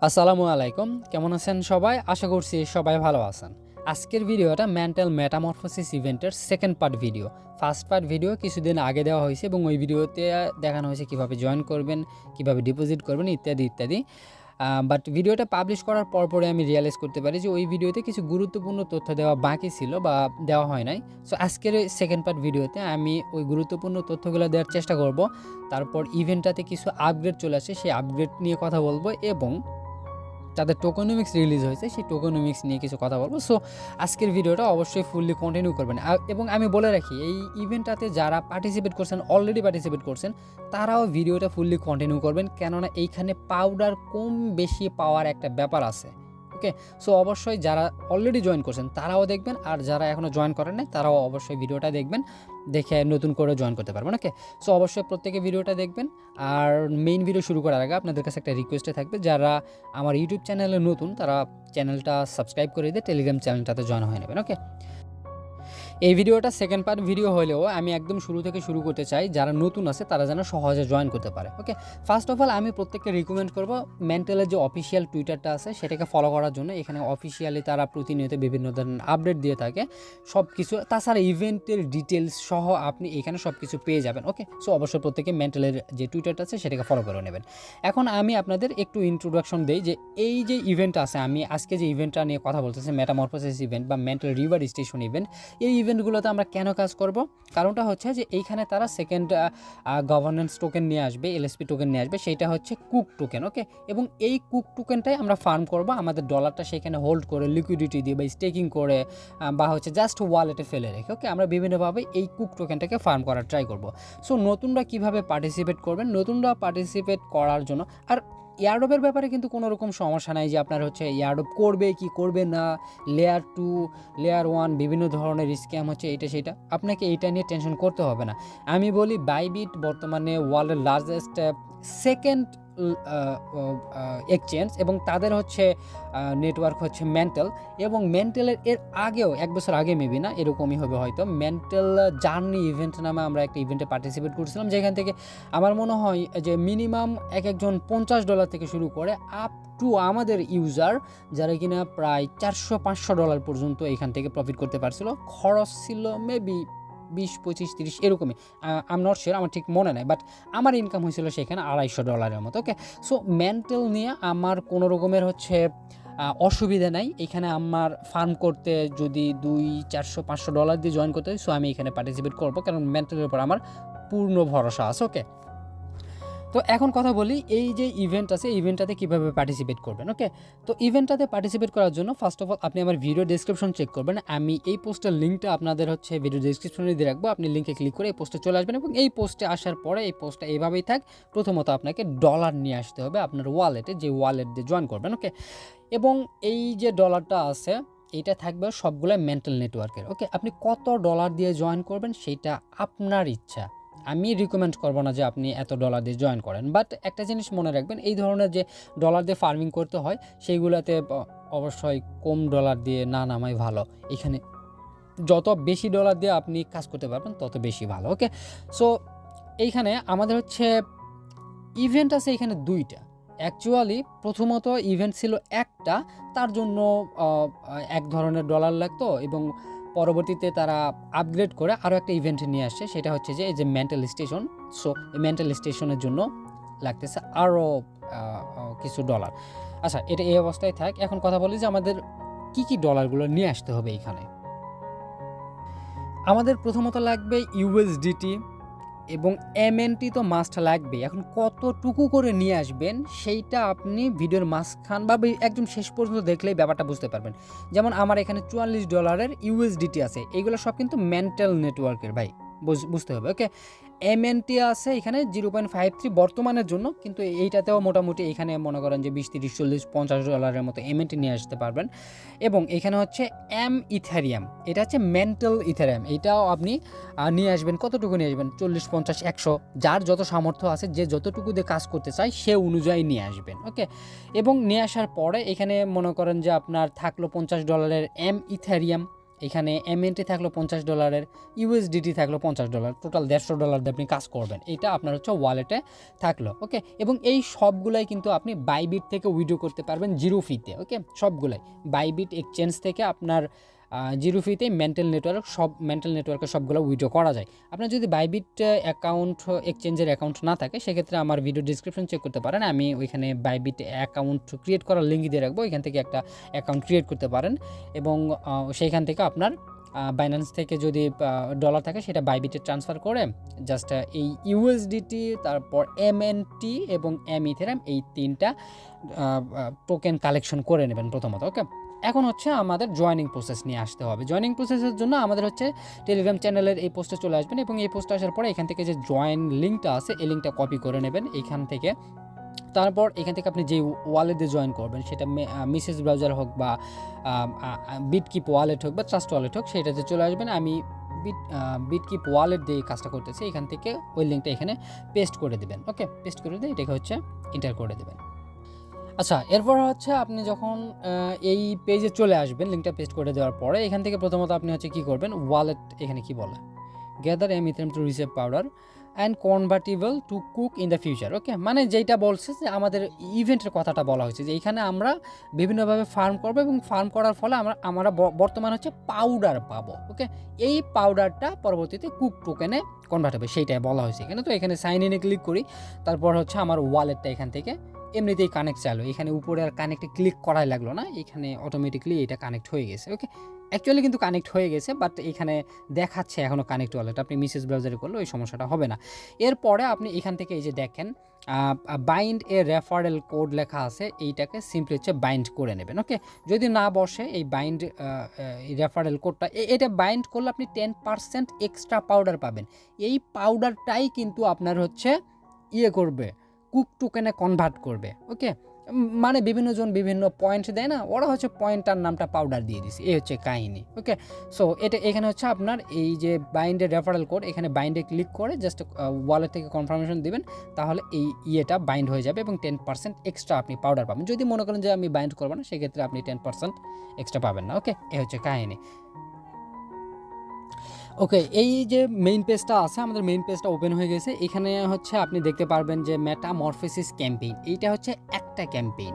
আসসালামু আলাইকুম, কেমন আছেন সবাই? আশা করছি সবাই ভালো আছেন। আজকের ভিডিওটা মেন্টাল মেটামরফোসিস ইভেন্টের second part video. First part video কিছুদিন আগে দেওয়া হয়েছে এবং ওই ভিডিওতে দেখানো হয়েছে কীভাবে জয়েন করবেন, কীভাবে ডিপোজিট করবেন ইত্যাদি ইত্যাদি। বাট ভিডিওটা পাবলিশ করার পরে আমি রিয়েলাইজ করতে পারি যে ওই ভিডিওতে কিছু গুরুত্বপূর্ণ তথ্য দেওয়া বাকি ছিল বা দেওয়া হয় নাই। সো আজকের সেকেন্ড পার্ট ভিডিওতে আমি ওই গুরুত্বপূর্ণ তথ্যগুলো দেওয়ার চেষ্টা করব। তারপর ইভেন্টটাতে কিছু আপগ্রেড চলে আসে, সেই আপগ্রেড নিয়ে কথা বলবো এবং তাদের টোকেনোমিক্স রিলিজ হয়েছে, সেই টোকেনোমিক্স নিয়ে কিছু কথা বলবো। সো আজকের ভিডিওটা অবশ্যই ফুললি কন্টিনিউ করবেন। এবং আমি বলে রাখি, এই ইভেন্টটাতে যারা পার্টিসিপেট করছেন, অলরেডি পার্টিসিপেট করছেন, তারাও ভিডিওটা ফুললি কন্টিনিউ করবেন, কেননা এইখানে পাউডার কম বেশি পাওয়ার একটা ব্যাপার আছে। ওকে, সো অবশ্যই যারা অলরেডি জয়েন করছেন তারাও দেখবেন, আর যারা এখনও জয়েন করেন নাই তারাও অবশ্যই ভিডিওটা দেখবেন, দেখে নতুন করে জয়েন করতে পারবেন। ওকে, সো অবশ্যই প্রত্যেকে ভিডিওটা দেখবেন। আর মেইন ভিডিও শুরু করার আগে আপনাদের কাছে একটা রিকোয়েস্টে থাকবে, যারা আমার ইউটিউব চ্যানেলে নতুন তারা চ্যানেলটা সাবস্ক্রাইব করে দিয়ে টেলিগ্রাম চ্যানেলটাতে জয়েন হয়ে নেবেন। ওকে, এই ভিডিওটা সেকেন্ড পার্ট ভিডিও হলেও আমি একদম শুরু থেকে শুরু করতে চাই, যারা নতুন আছে তারা যেন সহজে জয়েন করতে পারে। ওকে, ফার্স্ট অফ অল আমি প্রত্যেককে রিকমেন্ড করবো মেন্টালের যে অফিসিয়াল টুইটারটা আছে সেটাকে ফলো করার জন্য। এখানে অফিসিয়ালি তারা প্রতিনিয়ত বিভিন্ন ধরনের আপডেট দিয়ে থাকে, সব কিছু, তাছাড়া ইভেন্টের ডিটেলস সহ আপনি এখানে সব কিছু পেয়ে যাবেন। ওকে, সো অবশ্যই প্রত্যেকে মেন্টালের যে টুইটারটা আছে সেটাকে ফলো করে নেবেন। এখন আমি আপনাদের একটু ইন্ট্রোডাকশন দিই যে এই যে ইভেন্টটা আছে, আমি আজকে যে ইভেন্টটা নিয়ে কথা বলতেছি, মেটামরফোসিস ইভেন্ট বা মেন্টাল রিভার স্টেশন ইভেন্ট, এই ইভেন্টগুলোতে আমরা কেন কাজ করব? কারণটা হচ্ছে যে এইখানে তারা সেকেন্ড গভর্নেন্স টোকেন নিয়ে আসবে, এলএসপি টোকেন নিয়ে আসবে, সেটা হচ্ছে কুক টোকেন। ওকে, এবং এই কুক টোকেনটাই আমরা ফার্ম করব, আমাদের ডলারটা সেখানে হোল্ড করে লিকুইডিটি দিয়ে বা স্টেকিং করে বা হচ্ছে জাস্ট ওয়ালেটে ফেলে রেখে। ওকে, আমরা বিভিন্নভাবে এই কুক টোকেনটাকে ফার্ম করার ট্রাই করব। সো নতুনরা কীভাবে পার্টিসিপেট করবেন? নতুনরা পার্টিসিপেট করার জন্য আর এয়ারড্রপের ব্যাপারে কিন্তু কোনো রকম সমস্যা নাই যে আপনার হচ্ছে এয়ারড্রপ করবে কি করবে না, লেয়ার 2 লেয়ার 1 বিভিন্ন ধরনের স্ক্যাম হচ্ছে, এটা সেটা আপনাকে এইটা নিয়ে টেনশন করতে হবে না। আমি বলি বাইবিট বর্তমানে ওয়ার্ল্ডের লার্জেস্ট সেকেন্ড এক্সচেঞ্জ, এবং তাদের হচ্ছে নেটওয়ার্ক হচ্ছে মেন্টাল, এবং মেন্টালের এর আগেও এক বছর আগে মেবি না এরকমই হবে হয়তো, মেন্টাল জার্নি ইভেন্ট নামে আমরা একটা ইভেন্টে পার্টিসিপেট করছিলাম, যেখান থেকে আমার মনে হয় যে মিনিমাম একজন $50 থেকে শুরু করে আপ টু আমাদের ইউজার যারা কিনা প্রায় $400-500 পর্যন্ত এখান থেকে প্রফিট করতে পারছিল। খরচ ছিল মেবি 20-25-30 এরকমই, আম নট শিওর, আমার ঠিক মনে নাই, বাট আমার ইনকাম হয়েছিল সেখানে $250 মতো। ওকে, সো মেন্টাল নিয়ে আমার কোনো রকমের হচ্ছে অসুবিধা নাই। এখানে আমার ফার্ম করতে যদি $200-400-500 দিয়ে জয়েন করতে হয়, সো আমি এখানে পার্টিসিপেট করবো, কারণ মেন্টালের উপর আমার পূর্ণ ভরসা আছে। ওকে, তো এখন কথা বলি এই যে ইভেন্ট আছে, ইভেন্টটাতে কীভাবে পার্টিসিপেট করবেন। ওকে, তো ইভেন্টটাতে পার্টিসিপেট করার জন্য ফার্স্ট অফ অল আপনি আমার ভিডিও ডেসক্রিপশন চেক করবেন। আমি এই পোস্টের লিঙ্কটা আপনাদের হচ্ছে ভিডিও ডেসক্রিপশনে দিয়ে রাখবো, আপনি লিঙ্কে ক্লিক করে এই পোস্টে চলে আসবেন, এবং এই পোস্টে আসার পরে এই পোস্টটা এইভাবেই থাক। প্রথমত আপনাকে ডলার নিয়ে আসতে হবে আপনার ওয়ালেটে, যে ওয়ালেট দিয়ে জয়েন করবেন। ওকে, এবং এই যে ডলারটা আছে এইটা থাকবে সবগুলো মেন্টাল নেটওয়ার্কের। ওকে, আপনি কত ডলার দিয়ে জয়েন করবেন সেইটা আপনার ইচ্ছা, আমি রিকমেন্ড করবো না যে আপনি এত ডলার দিয়ে জয়েন করেন। বাট একটা জিনিস মনে রাখবেন, এই ধরনের যে ডলার দিয়ে ফার্মিং করতে হয় সেইগুলোতে অবশ্যই কম ডলার দিয়ে না নামাই ভালো। এখানে যত বেশি ডলার দিয়ে আপনি কাজ করতে পারবেন তত বেশি ভালো। ওকে, সো এইখানে আমাদের হচ্ছে ইভেন্ট আছে এখানে 2টা। অ্যাকচুয়ালি প্রথমত ইভেন্ট ছিল একটা, তার জন্য এক ধরনের ডলার লাগতো, এবং পরবর্তীতে তারা আপগ্রেড করে আরও একটা ইভেন্ট নিয়ে আসছে, সেটা হচ্ছে যে এই যে মেন্টাল স্টেশন। সো এই মেন্টাল স্টেশনের জন্য লাগতেছে আরও কিছু ডলার। আচ্ছা, এটা এই অবস্থায় থাক। এখন কথা বলি যে আমাদের কী কী ডলারগুলো নিয়ে আসতে হবে এইখানে। আমাদের প্রথমত লাগবে ইউএসডিটি, এবং এমএনটি তো মাস্ট লাগবে। এখন কতটুকু করে নিয়ে আসবেন সেইটা আপনি ভিডিওর মাঝখান বা একদম শেষ পর্যন্ত দেখলেই ব্যাপারটা বুঝতে পারবেন। যেমন আমার এখানে $44 ইউএসডিটি আছে, এইগুলো সব কিন্তু মেন্টাল নেটওয়ার্কের ভাই, বুঝতে হবে। ওকে, এমএনটি আছে এখানে 0.53 বর্তমানের জন্য, কিন্তু এইটাতেও মোটামুটি এখানে মনে করেন যে $20-30-40-50 মতো এমএনটি নিয়ে আসতে পারবেন। এবং এখানে হচ্ছে ইথারিয়াম, এটা হচ্ছে মেন্টাল ইথারিয়াম, এটাও আপনি নিয়ে আসবেন। কতটুকু নিয়ে আসবেন? 40-50-100, যার যত সামর্থ্য আছে, যে যতটুকু দিয়ে কাজ করতে চায় সে অনুযায়ী নিয়ে আসবেন। ওকে, এবং নিয়ে আসার পরে এখানে মনে করেন যে আপনার থাকলো $50 ইথারিয়াম, এখানে এমএনটি থাকলো $50, ইউএসডিটি থাকলো $50, টোটাল $150 দিয়ে আপনি কাজ করবেন। এটা আপনার হচ্ছে ওয়ালেটে থাকলো, ওকে। এবং এই সবগুলাই কিন্তু আপনি বাইবিট থেকে উইথড্র করতে পারবেন জিরো ফিতে, ওকে। সবগুলাই বাইবিট এক্সচেঞ্জ থেকে আপনার জিরো ফিতে মেন্টাল নেটওয়ার্কের সবগুলো উইথড্র করা যায়। আপনার যদি বাইবিট এক্সচেঞ্জের অ্যাকাউন্ট না থাকে, সেক্ষেত্রে আমার ভিডিও ডিসক্রিপশন চেক করতে পারেন, আমি ওইখানে বাইবিট অ্যাকাউন্ট ক্রিয়েট করার লিঙ্ক দিয়ে রাখবো, এখান থেকে একটা অ্যাকাউন্ট ক্রিয়েট করতে পারেন এবং সেইখান থেকে আপনার বাইন্যান্স থেকে যদি ডলার থাকে সেটা বাইবিটে ট্রান্সফার করে জাস্ট এই ইউএসডিটি, তারপর এমএনটি এবং ইথেরিয়াম, এই 3টা টোকেন কালেকশন করে নেবেন প্রথমত, ওকে। এখন হচ্ছে আমাদের জয়েনিং প্রসেস নিয়ে আসতে হবে। জয়েনিং প্রসেসের জন্য আমাদের হচ্ছে টেলিগ্রাম চ্যানেলের এই পোস্টে চলে আসবেন এবং এই পোস্টে আসার পরে এখান থেকে যে জয়েন লিঙ্কটা আছে এই লিঙ্কটা কপি করে নেবেন এইখান থেকে। তারপর এখান থেকে আপনি যে ওয়ালেটে জয়েন করবেন, সেটা মেসেজ ব্রাউজার হোক বা বিটকিপ ওয়ালেট হোক বা ট্রাস্ট ওয়ালেট হোক, সেটাতে চলে আসবেন। আমি বিটকিপ ওয়ালেট দিয়ে কাজটা করতেছি, এখান থেকে ওই লিঙ্কটা এখানে পেস্ট করে দেবেন, ওকে। পেস্ট করে দিয়ে এটাকে হচ্ছে এন্টার করে দেবেন। আচ্ছা, এরপর হচ্ছে আপনি যখন এই পেজে চলে আসবেন, লিঙ্কটা পেস্ট করে দেওয়ার পরে এখান থেকে প্রথমত আপনি হচ্ছে কী করবেন, ওয়ালেট এখানে কি বলে, gather Ethereum to receive powder and convertible to cook in the future, okay. মানে যেটা বলছে যে আমাদের ইভেন্টের কথাটা বলা হয়েছে যে এইখানে আমরা বিভিন্নভাবে ফার্ম করবো এবং ফার্ম করার ফলে আমরা বর্তমানে হচ্ছে পাউডার পাবো, ওকে। এই পাউডারটা পরবর্তীতে কুক টোকেনে কনভার্ট হবে, সেইটাই বলা হয়েছে এখানে। তো এখানে সাইন ইনে ক্লিক করি, তারপর হচ্ছে আমার ওয়ালেটটা এখান থেকে এমনিতেই কানেক্ট চালু, এখানে উপরে আর কানেক্টে ক্লিক করাই লাগলো না, এখানে অটোমেটিকলি এটা কানেক্ট হয়ে গেছে, ওকে। অ্যাকচুয়ালি কিন্তু কানেক্ট হয়ে গেছে, বাট এখানে দেখাচ্ছে এখনও কানেক্ট ওয়ালেট। আপনি মেসেজ ব্রাউজারে করলে ওই সমস্যাটা হবে না। এরপরে আপনি এখান থেকে এই যে দেখেন বাইন্ড এ রেফারেল কোড লেখা আছে, এইটাকে সিম্পলি হচ্ছে বাইন্ড করে নেবেন, ওকে। যদি না বসে এই বাইন্ড রেফারেল কোডটা, এটা বাইন্ড করলে আপনি 10% এক্সট্রা পাউডার পাবেন। এই পাউডারটাই কিন্তু আপনার হচ্ছে করবে, কুক টোকেনে কনভার্ট করবে, ওকে। মানে বিভিন্নজন বিভিন্ন পয়েন্ট দেয় না, ওরা হচ্ছে পয়েন্টার নামটা পাউডার দিয়ে দিছে, এই হচ্ছে কাহিনী, ওকে। সো এটা এখানে হচ্ছে আপনার এই যে বাইন্ডের রেফারেল কোড, এখানে বাইন্ডে ক্লিক করে জাস্ট ওয়ালেট থেকে কনফার্মেশন দিবেন, তাহলে এই বাইন্ড হয়ে যাবে এবং 10% এক্সট্রা আপনি পাউডার পাবেন। যদি মনে করেন যে আমি বাইন্ড করবো না, সেক্ষেত্রে আপনি 10% এক্সট্রা পাবেন না, ওকে। এই হচ্ছে কাহিনী, ওকে। এই যে মেইন পেজটা আছে, আমাদের মেইন পেজটা ওপেন হয়ে গেছে। এখানে হচ্ছে আপনি দেখতে পারবেন যে মেটামরফোসিস ক্যাম্পেইন, এইটা হচ্ছে একটা ক্যাম্পেইন।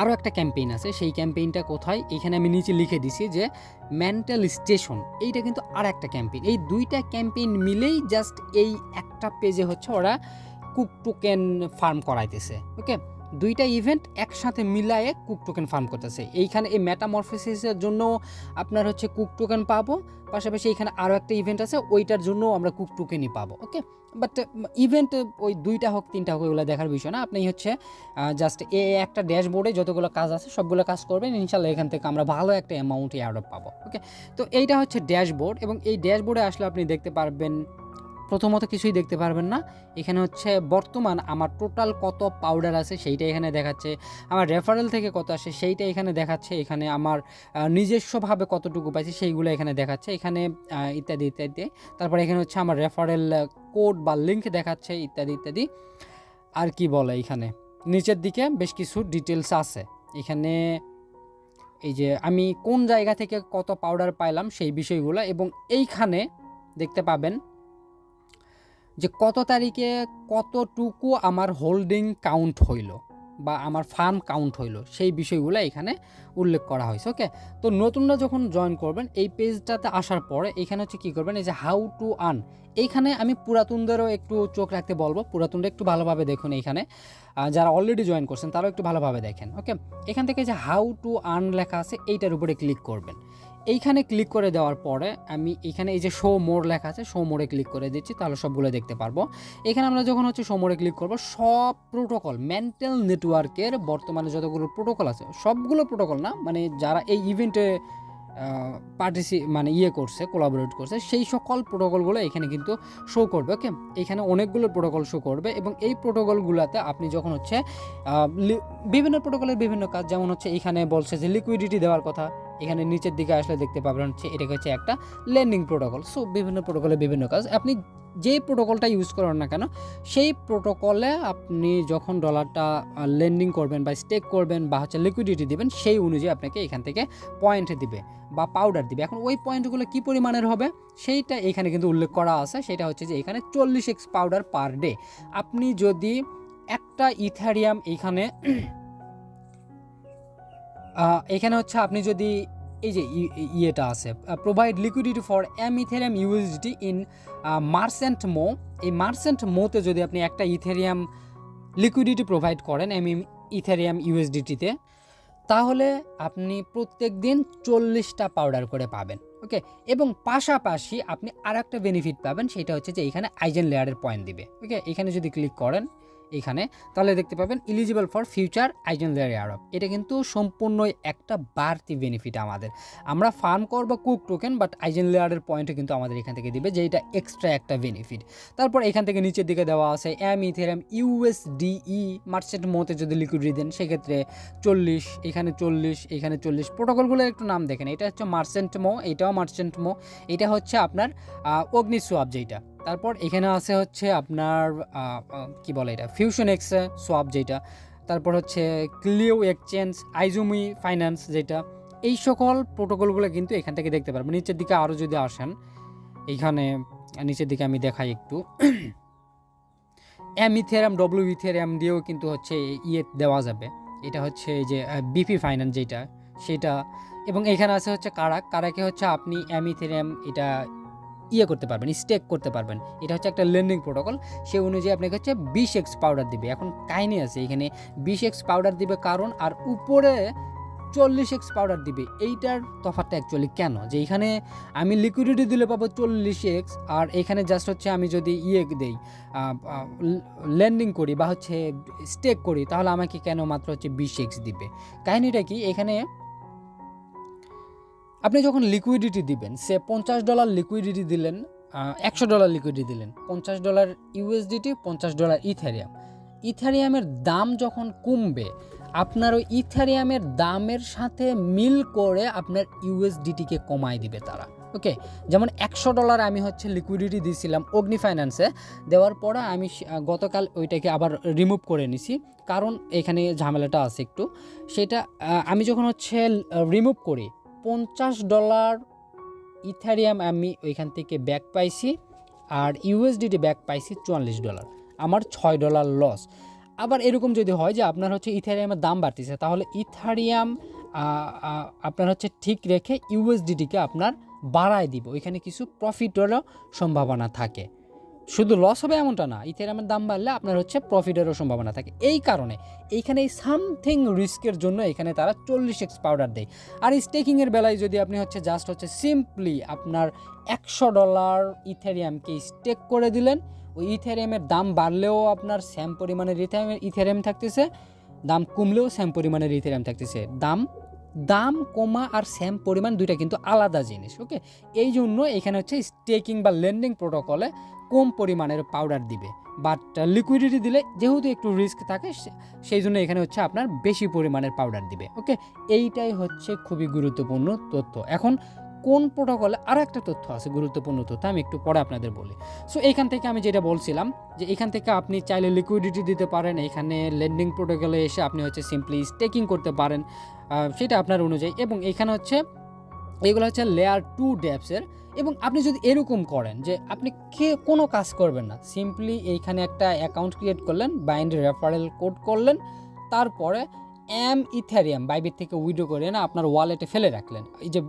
আরও একটা ক্যাম্পেইন আছে, সেই ক্যাম্পেইনটা কোথায়, এখানে আমি নিচে লিখে দিছি যে মেন্টাল স্টেশন, এইটা কিন্তু আর একটা ক্যাম্পেইন। এই দুইটা ক্যাম্পেইন মিলেই জাস্ট এই একটা পেজে হচ্ছে ওরা কুক টোকেন ফার্ম করাইতেছে, ওকে। দুইটা ইভেন্ট একসাথে মিলায়ে কুক টোকেন ফার্ম করতেছে। এইখানে এই মেটামরফোসিসের জন্য আপনার হচ্ছে কুক টোকেন পাবো, পাশাপাশি এখানে আরও একটা ইভেন্ট আছে, ওইটার জন্য আমরা কুক টোকেনই পাবো, ওকে। বাট ইভেন্ট ওই 2টা হোক 3টা হোক ওইগুলো দেখার বিষয় না, আপনি হচ্ছে জাস্ট একটা ড্যাশবোর্ডে যতগুলো কাজ আছে সবগুলো কাজ করবেন, ইনশাল্লাহ এখান থেকে আমরা ভালো একটা অ্যামাউন্ট এয়ারড্রপ পাবো, ওকে। তো এইটা হচ্ছে ড্যাশবোর্ড, এবং এই ড্যাশবোর্ডে আসলে আপনি দেখতে পারবেন, প্রথমত কিছুই দেখতে পারবেন না। এখানে হচ্ছে বর্তমান আমার টোটাল কত পাউডার আছে সেইটা এখানে দেখাচ্ছে, আমার রেফারেল থেকে কত আসে সেইটা এখানে দেখাচ্ছে, এখানে আমার নিজস্বভাবে কতটুকু পাইছি সেইগুলো এখানে দেখাচ্ছে, এখানে ইত্যাদি ইত্যাদি। তারপর এখানে হচ্ছে আমার রেফারেল কোড বা লিঙ্ক দেখাচ্ছে, ইত্যাদি ইত্যাদি। আর কি বলে, এখানে নিচের দিকে বেশ কিছু ডিটেলস আছে। এখানে এই যে আমি কোন জায়গা থেকে কত পাউডার পাইলাম সেই বিষয়গুলো, এবং এইখানে দেখতে পাবেন যে কত তারিখে কতটুকু আমার হোল্ডিং কাউন্ট হইল বা আমার ফার্ম কাউন্ট হইল, সেই বিষয়গুলো এখানে উল্লেখ করা হয়েছে, ওকে। তো নতুনরা যখন জয়েন করবেন এই পেজটাতে আসার পরে এখানে হচ্ছে কী করবেন, এই যে হাউ টু আর্ন, এইখানে আমি পুরাতনদেরও একটু চোখ রাখতে বলবো, পুরাতনরা একটু ভালোভাবে দেখুন, এইখানে যারা অলরেডি জয়েন করছেন তারাও একটু ভালোভাবে দেখেন, ওকে। এখান থেকে যে হাউ টু আর্ন লেখা আছে এইটার উপরে ক্লিক করবেন। এইখানে ক্লিক করে দেওয়ার পরে আমি এখানে এই যে শো মোর লেখা আছে, শো মোরে ক্লিক করে দিচ্ছি, তাহলে সবগুলো দেখতে পারবো। এখানে আমরা যখন হচ্ছে শো মোরে ক্লিক করবো, সব প্রোটোকল মেন্টাল নেটওয়ার্কের বর্তমানে যতগুলো প্রোটোকল আছে, সবগুলো প্রোটোকল না, মানে যারা এই ইভেন্টে করছে, কোলাবোরেট করছে, সেই সকল প্রোটোকলগুলো এখানে কিন্তু শো করবে, ওকে। এখানে অনেকগুলো প্রোটোকল শো করবে, এবং এই প্রোটোকলগুলোতে আপনি যখন হচ্ছে বিভিন্ন প্রোটোকলের বিভিন্ন কাজ, যেমন হচ্ছে এখানে বলছে যে লিকুইডিটি দেওয়ার কথা, এখানে নিচের দিকে আসলে দেখতে পাবেন হচ্ছে এটা হচ্ছে একটা লেন্ডিং প্রোটোকল। সো বিভিন্ন প্রোটোকলে বিভিন্ন কাজ, আপনি যেই প্রোটোকলটা ইউজ করেন না কেন সেই প্রোটোকলে আপনি যখন ডলারটা লেন্ডিং করবেন বা স্টেক করবেন বা হচ্ছে লিকুইডিটি দিবেন, সেই অনুযায়ী আপনাকে এখান থেকে পয়েন্ট দিবে বা পাউডার দিবে। এখন ওই পয়েন্টগুলো কী পরিমাণের হবে সেইটা এখানে কিন্তু উল্লেখ করা আছে, সেটা হচ্ছে যে এখানে 40x পাউডার পার ডে। আপনি যদি একটা ইথারিয়াম এখানে হচ্ছে আপনি যদি এই যে ইয়েটা আছে provide liquidity for M Ethereum USDT in merchant Moe, এই মার্চেন্ট মোতে যদি আপনি একটা ইথেরিয়াম লিকুইডিটি প্রোভাইড করেন এম ইথেরিয়াম ইউএসডিটিতে, তাহলে আপনি প্রত্যেক দিন 40টা পাউডার করে পাবেন। ওকে, এবং পাশাপাশি আপনি আর একটা বেনিফিট পাবেন, সেটা হচ্ছে যে এখানে আইজেন লেয়ারের পয়েন্ট দিবে। ওকে, এখানে যদি ক্লিক করেন এখানে, তাহলে দেখতে পাবেন eligible for future eigen layer airdrop. এটা কিন্তু সম্পূর্ণই একটা বাড়তি বেনিফিট আমাদের। আমরা ফার্ম করব কুক টোকেন, বাট আইজেন লেয়ারের পয়েন্টও কিন্তু আমাদের এখান থেকে দিবে, যেটা এক্সট্রা একটা বেনিফিট। তারপর এখান থেকে নিচের দিকে দেওয়া আছে এম ইথেরিয়াম ইউএসডিই মার্চেন্ট মোতে যদি লিকুইডিটি দেন সেক্ষেত্রে 40, এখানে 40, এখানে 40। প্রোটোকলগুলোর একটু নাম দেখেন, এটা হচ্ছে মার্চেন্ট মো, এটাও মার্চেন্ট মো, এটা হচ্ছে আপনার অগ্নিসোয়াপ যেটা। তারপর এখানে আছে হচ্ছে আপনার কি বলে এটা ফিউশন এক্স সোয়াপ যেটা, তারপর হচ্ছে ক্লিও এক্সচেঞ্জ, আইজুমি ফাইন্যান্স যেটা, এই সকল প্রোটোকলগুলো কিন্তু এখান থেকে দেখতে পারবেন। নিচের দিকে আরও যদি আসেন, এইখানে নিচের দিকে আমি দেখাই একটু, এম ইথেরিয়াম ডব্লিউ ইথেরিয়াম দিয়েও কিন্তু হচ্ছে ইয়ে দেওয়া যাবে। এটা হচ্ছে যে বিপি ফাইন্যান্স যেটা সেটা, এবং এখানে আছে হচ্ছে কারাকে হচ্ছে আপনি এম ইথেরিয়াম এটা ইয়ে করতে পারবেন, স্টেক করতে পারবেন। এটা হচ্ছে একটা লেন্ডিং প্রোটোকল, সেই অনুযায়ী আপনাকে হচ্ছে 20x পাউডার দিবে। এখন কাহিনী আছে এখানে 20x পাউডার দিবে কারণ, আর উপরে 40x পাউডার দিবে। এইটার তফাৎটা অ্যাকচুয়ালি কেন, যে এখানে আমি লিকুইডিটি দিলে পাবো 40x, আর এখানে জাস্ট হচ্ছে আমি যদি ইয়ে দেই লেন্ডিং করি বা হচ্ছে স্টেক করি, তাহলে আমাকে কেন মাত্র হচ্ছে 20x দিবে? কাহিনীটা কি, এখানে আপনি যখন লিকুইডিটি দিবেন, সে $50 লিকুইডিটি দিলেন, $100 লিকুইডিটি দিলেন, $50 ইউএসডিটি, $50 ইথারিয়ামের দাম যখন কমবে, আপনার ওই ইথারিয়ামের দামের সাথে মিল করে আপনার ইউএসডিটিকে কমায় দিবে তারা। ওকে, যেমন $100 আমি হচ্ছে লিকুইডিটি দিয়েছিলাম অগ্নি ফাইন্যান্সে, দেওয়ার পরে আমি গতকাল ওইটাকে আবার রিমুভ করে নিছি, কারণ এখানে ঝামেলাটা আছে একটু। সেটা আমি যখন হচ্ছে রিমুভ করি, $50 ইথারিয়াম আমি ওইখান থেকে ব্যাক পাইছি, আর ইউএসডিটি ব্যাক পাইছি $44, আমার $6 লস। আবার এরকম যদি হয় যে আপনার হচ্ছে ইথারিয়ামের দাম বাড়তেছে, তাহলে ইথারিয়াম আপনার হচ্ছে ঠিক রেখে ইউএসডিটিকে আপনার বাড়ায় দিব, ওইখানে কিছু প্রফিটেরও সম্ভাবনা থাকে। শুধু লস হবে এমনটা না, ইথেরিয়ামের দাম বাড়লে আপনার হচ্ছে প্রফিটেরও সম্ভাবনা থাকে। এই কারণে এইখানে এই সামথিং রিস্কের জন্য এখানে তারা 40x পাউডার দেয়। আর স্টেকিংয়ের বেলায় যদি আপনি হচ্ছে জাস্ট হচ্ছে সিম্পলি আপনার $100 ইথেরিয়ামকে স্টেক করে দিলেন, ওই ইথেরিয়ামের দাম বাড়লেও আপনার সেম পরিমাণের ইথেরিয়াম থাকতেছে, দাম কমলেও সেম পরিমাণের ইথেরিয়াম থাকতেছে। দাম কমা আর সেম পরিমাণ দুইটা কিন্তু আলাদা জিনিস। ওকে, এই জন্য এখানে হচ্ছে স্টেকিং বা লেন্ডিং প্রোটোকলে কম পরিমাণের পাউডার দিবে, বাট লিকুইডিটি দিলে যেহেতু একটু রিস্ক থাকে, সেই জন্য এখানে হচ্ছে আপনার বেশি পরিমাণের পাউডার দিবে। ওকে, এইটাই হচ্ছে খুবই গুরুত্বপূর্ণ তথ্য। এখন কোন প্রোটোকলে আরও একটা তথ্য আছে, গুরুত্বপূর্ণ তথ্য, আমি একটু পরে আপনাদের বলি। সো এইখান থেকে আমি যেটা বলছিলাম, যে এখান থেকে আপনি চাইলে লিকুইডিটি দিতে পারেন, এখানে লেন্ডিং প্রোটোকলে এসে আপনি হচ্ছে সিম্পলি স্টেকিং করতে পারেন, সেটা আপনার অনুযায়ী। এবং এখানে হচ্ছে এগুলো হচ্ছে লেয়ার 2 ডেপসের। এবং আপনি যদি এরকম করেন যে আপনি কোনো কাজ করবেন না, সিম্পলি এইখানে একটা অ্যাকাউন্ট ক্রিয়েট করলেন, বাইন্ড রেফারেল কোড করলেন, তারপরে এম ইথেরিয়াম বাইবিট থেকে উইড্রো করে না আপনার ওয়ালেটে ফেলে রাখলেন, এই যে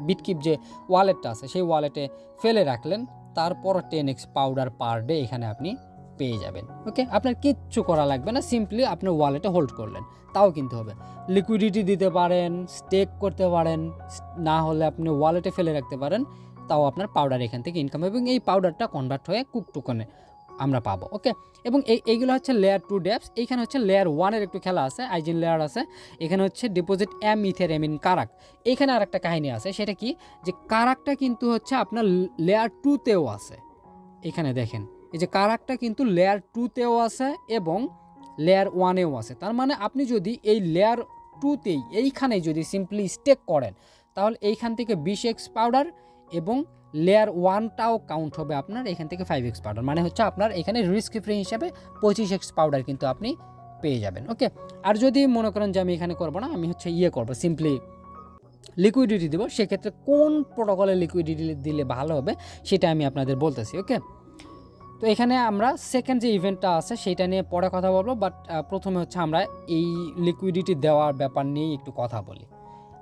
বিটকিপ যে ওয়ালেটটা আছে সেই ওয়ালেটে ফেলে রাখলেন, তারপর 10x পাউডার পার ডে এখানে আপনি পেয়ে যাবেন। ওকে, আপনার কিচ্ছু করা লাগবে না, সিম্পলি আপনার ওয়ালেটে হোল্ড করলেন, তাও কিনতে হবে। লিকুইডিটি দিতে পারেন, স্টেক করতে পারেন, না হলে আপনি ওয়ালেটে ফেলে রাখতে পারেন, তাও আপনার পাউডার এখান থেকে ইনকাম হবে, এবং এই পাউডারটা কনভার্ট হয়ে কুক টোকনে আমরা পাবো। ওকে, এবং এইগুলো হচ্ছে লেয়ার 2 ডেপস। এইখানে হচ্ছে লেয়ার 1-এর একটু খেলা আছে, আইজেন লেয়ার আছে, এখানে হচ্ছে ডিপোজিট এম ইথেরিয়াম ইন কারাক। এইখানে আর একটা কাহিনী আছে, সেটা কি, যে কারাকটা কিন্তু হচ্ছে আপনার লেয়ার 2-তেও আছে। এখানে দেখেন, এই যে কারাকটা কিন্তু লেয়ার 2-তেও আছে এবং লেয়ার 1-এও আছে। তার মানে আপনি যদি এই লেয়ার 2তেই এইখানে যদি সিম্পলি স্টেক করেন তাহলে এইখান থেকে 20x পাউডার এবং লেয়ার 1টাও কাউন্ট হবে আপনার এখান থেকে 5x পাউডার, মানে হচ্ছে আপনার এখানে রিস্ক ফ্রি হিসাবে 25x পাউডার কিন্তু আপনি পেয়ে যাবেন। ওকে, আর যদি মনে করেন যে আমি এখানে করবো না, আমি হচ্ছে করবো সিম্পলি লিকুইডিটি দেবো, সেক্ষেত্রে কোন প্রোটোকলে লিকুইডিটি দিলে ভালো হবে সেটা আমি আপনাদের বলতেছি। ওকে, তো এখানে আমরা সেকেন্ড যে ইভেন্টটা আছে সেটা নিয়ে পরে কথা বলবো, বাট প্রথমে হচ্ছে আমরা এই লিকুইডিটি দেওয়ার ব্যাপার নিয়ে একটু কথা বলি।